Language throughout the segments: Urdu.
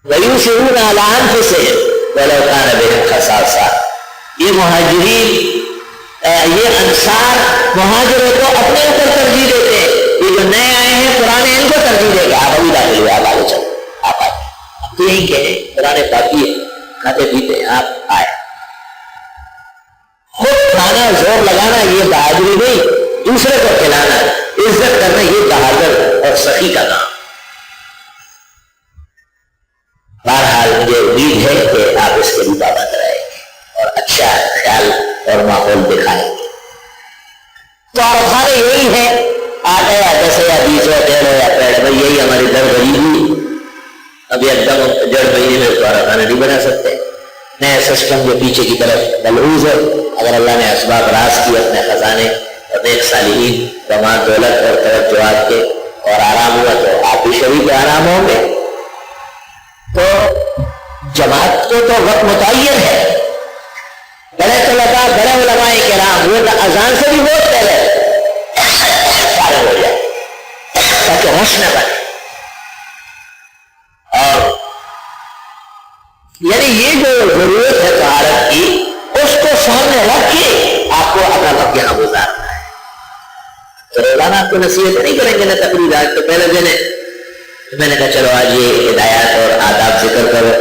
وَيُؤْثِرُونَ عَلَىٰ أَنفُسِهِمْ وَلَوْ كَانَ بِهِمْ خَصَاصَةٌ، یہ مہاجرین، یہ انصار مہاجروں کو اپنے اوپر ترجیح دیتے ہیں، یہ جو نئے آئے ہیں پرانے ان کو ترجیح دے گا، آپ ابھی داخل ہوئے، آپ آگے چلو، آپ آئے، ہم تو یہی کہیں پرانے باقی ہے، کھاتے پیتے ہیں، آپ آئے۔ خود کھانا زور لگانا یہ بہادری نہیں، دوسرے کو کھلانا عزت کرنا یہ بہادر اور سخی کا کام۔ بہرحال مجھے امید ہے کہ آپ اس کے بھی پابند رہیں گے اور اچھا خیال اور ماحول دکھائیں گے۔ تو ہمارے یہی ہے، آٹھ یا 10 یا 20 یا 13 یا پیڑ بھائی، یہی ہماری در غریبی۔ ابھی ایک دم 1.5 مہینے میں دوبارہ کھانا نہیں بنا سکتے، نئے سسٹم جو پیچھے کی طرف ملحوظ ہے۔ اگر اللہ نے اسباب راز کی اپنے خزانے اور نیک صالحین کمال دولت اور توجہات کے اور آرام ہوا تو آپ بھی شریک آرام ہوں گے۔ تو جماعت کو تو وقت متعین ہے، بڑے طلباء بڑے علماء کرام وہ اذان سے بھی بہت پہلے فارغ ہو جائے تاکہ رش نہ بنے۔ اور یعنی یہ جو ضرورت ہے طہارت کی، اس کو سامنے رکھ کے آپ کو اپنا وقت یہاں گزارنا ہے۔ تو روزانہ آپ کو نصیحت نہیں کریں گے نا تقریرات، تو پہلے دن میں نے کہا چلو آج یہ ہدایات اور آداب ذکر کرو،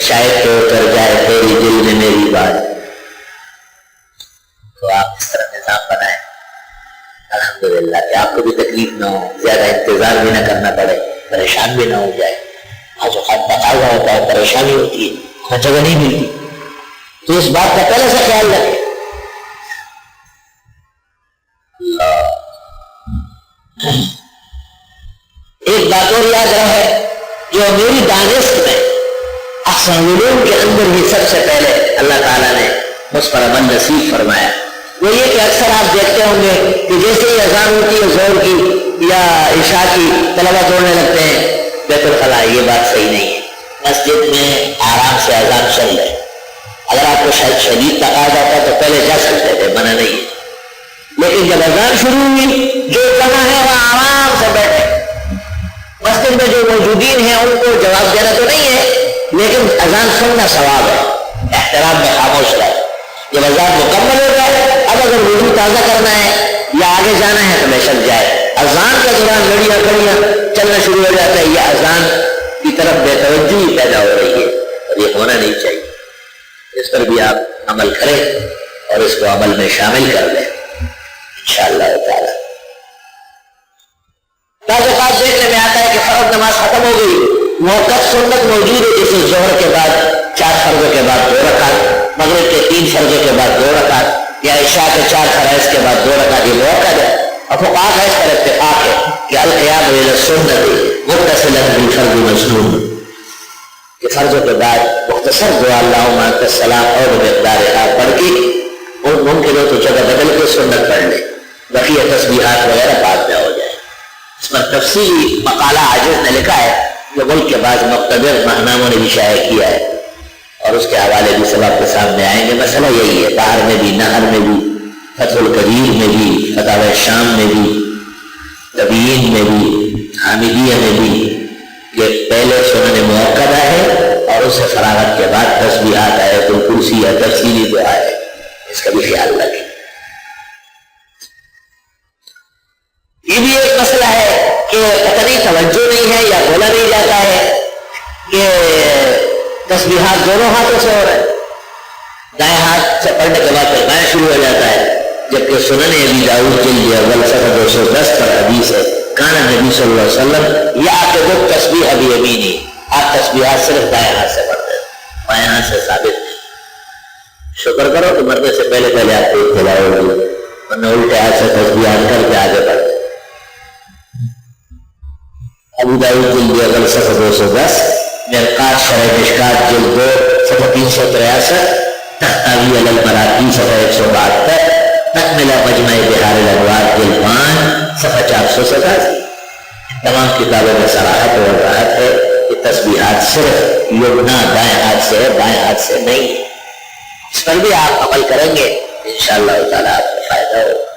شاید تو اتر جائے تیری دل میں میری بات۔ تو آپ اس طرح نظام بنائیں الحمدللہ کہ آپ کو بھی تکلیف نہ ہو، زیادہ انتظار بھی نہ کرنا پڑے، پریشان بھی نہ ہو جائے۔ آج وقت تقاضا ہوتا ہے، پریشانی ہوتی ہے، جگہ نہیں ملتی، تو اس بات کا پہلے سے خیال رکھیں۔ ایک بات اور یاد رہے، جو میری دانست میں احسن العلوم کے اندر ہی سب سے پہلے اللہ تعالیٰ نے مجھ پر عمل نصیب فرمایا، وہ یہ کہ اکثر آپ دیکھتے ہوں گے کہ جیسے ہی اذان ہوتی ہے زور کی یا عشاء کی، طلبہ دوڑنے لگتے ہیں بیت الخلاء۔ یہ بات صحیح نہیں ہے، مسجد میں آرام سے اذان چل رہے، اگر آپ کو شدید تقاضا تھا تو پہلے جا سکتے تھے، منع نہیں ہے، لیکن جب اذان شروع ہوئی جو کہاں ہے وہ آرام سے بیٹھے۔ مسجد میں جو موجودین ہیں ان کو جواب دینا تو نہیں ہے، لیکن اذان سننا ثواب ہے، احترام میں خاموش رہے۔ جب اذان مکمل ہو جائے، اب اگر وضو تازہ کرنا ہے یا آگے جانا ہے تو بے شک جائے۔ اذان کے دوران لڑیاں کھڑیاں چلنا شروع ہو جاتا ہے، یہ اذان کی طرف بے توجہی پیدا ہو رہی ہے اور یہ ہونا نہیں چاہیے۔ اس پر بھی آپ عمل کریں اور اس کو عمل میں شامل کر لیں انشاءاللہ تعالی۔ بعض اوقات دیکھنے میں آتا ہے کہ فرض نماز ختم ہو گئی، موقف سنت موجود ہے، جیسے ظہر کے بعد 4 فرضوں کے بعد 2 رکعت، مغرب کے 3 فرضوں کے بعد 2 رکعت، یا عشاء کے 4 فرائض کے بعد 2 رکعت، یہ موقع ہے۔ اور فقہاء کا اس پر اتفاق ہے کہ القیام الی السنت متصلا بالفرض مسنون، کہ فرضوں کے بعد مختصر دعا اللہم انت السلام اور بمقدارہا پڑھ کے، اور ممکن ہو تو جگہ بدل کے سنت پڑھ لیں، بقیہ تسبیحات وغیرہ بعد میں ہو جائے۔ اس پر تفصیلی مقالہ عاجز نے لکھا ہے جو ملک کے بعض مقتدر ماہناموں نے بھی شائع کیا ہے، اور اس کے حوالے بھی سب آپ کے سامنے آئیں گے۔ مسئلہ یہی ہے، بہر میں بھی، نہر میں بھی، فتح القدیر میں بھی، فتاوی شام میں بھی، تبیین میں بھی، حامدیہ میں بھی، کہ پہلے سنن مؤکدہ ہے اور اس سے فراغت کے بعد تسبیحات آیت الکرسی یا تفصیلی دعا ہے، اس کا بھی خیال رکھیں۔ یہ بھی ایک مسئلہ ہے کہ پتہ نہیں توجہ نہیں ہے یا بولا نہیں جاتا ہے کہ تسبیحات دونوں ہاتھوں سے ہو رہے ہیں، دائیں ہاتھ سے پڑھنے کے بعد پھر بائیں شروع ہو جاتا ہے، جبکہ سنن ابی داؤد جلد اول صفحہ 210 پر حدیث ہے، کان نبی صلی اللہ علیہ وسلم یعقد التسبیح بیمینہ، آپ تسبیحات صرف دائیں ہاتھ سے پڑھتے ہیں، بائیں ہاتھ سے ثابت نہیں۔ شکر کرو کہ مرنے سے پہلے پہلے آپ کو اطلاع ہوگی، ورنہ الٹے ہاتھ سے تسبیحات کر کے آگے بڑھتے۔ ابو داؤد جلد اول صفحہ 210، مرقات شرح مشکات جلد 2 صفحہ 363، تحتوی علی المراقی صفحہ 172، تکملہ مجمع بحار الانوار جلد 5 صفحہ 487۔ تمام کتابوں میں صراحت اور وضاحت ہے کہ تسبیحات صرف یمنا دائیں ہاتھ سے ہے، بائیں ہاتھ سے نہیں۔ اس پر بھی آپ عمل کریں گے انشاءاللہ تعالیٰ آپ کو فائدہ ہوگا۔